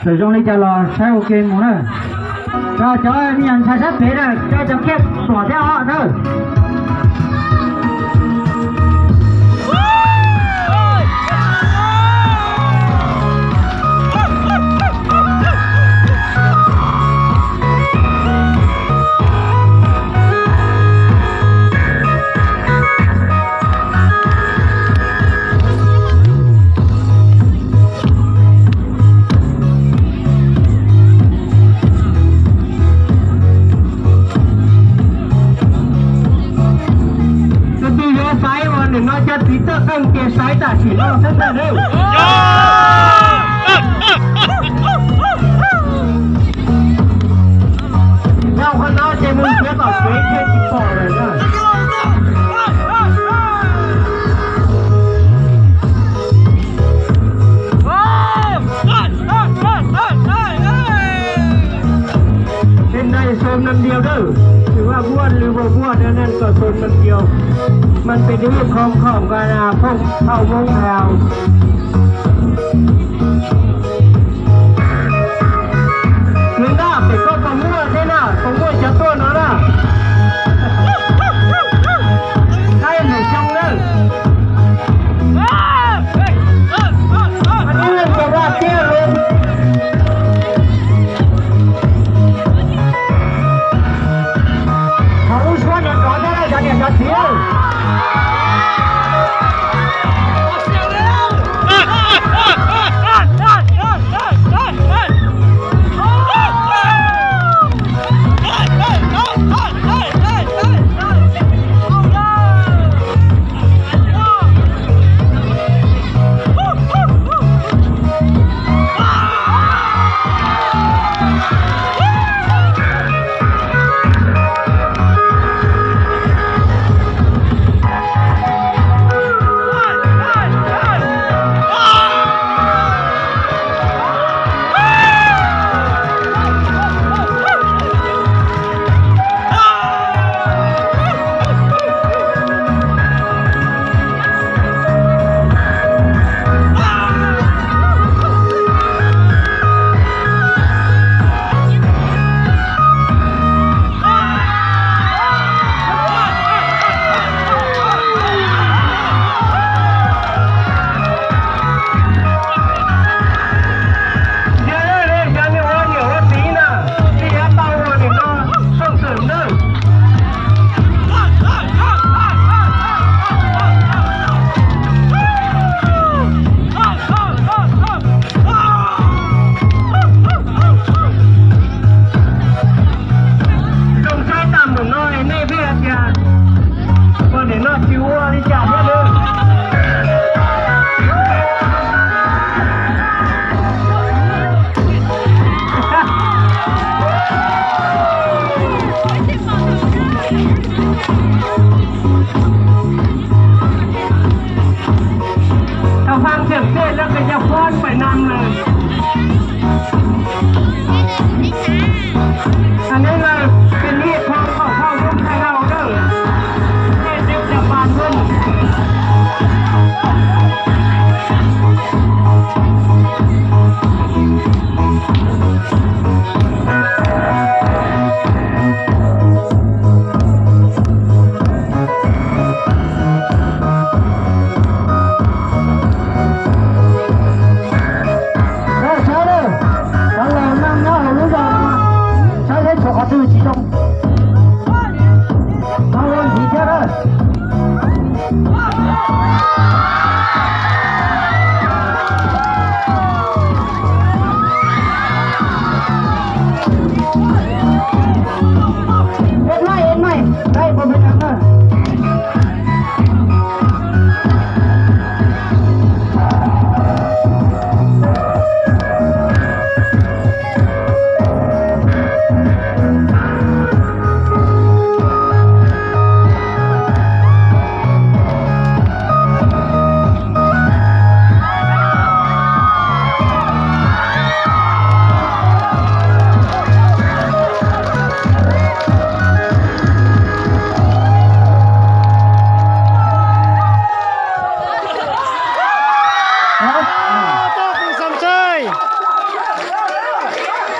rồi trong đây chờ lò xe ok muốn rồi cho nhận thay sắp thế này cho khép bỏ theo họ thôi nó cho tí tơ không kia sái ta chỉ lo rất là đâu nào con nó chơi mừng chết bảo quế chơi chỉ bỏ rồi đó trên đây xôm 5 điều đâuถือว่าบ้วนหรือว่าบ้วนนั่นก็โซนมันเดียวมันเป็นที่ของกันพวกเข้าวงแถวหนึ่งด้าเป็นก็ของมั่วใช่ไหมของมั่วจะต้นเนาะนะได้หนึ่งช่องเลยมันนี่เรื่องจะว่าเตี้ยลงจะเที่ยวแล้วก็จะฟ้อนไปนำเลยอันนี้เลยเป็นเรียกของเข้ารุ่มให้เราเด้อเดี๋ยวจะบานรุ่น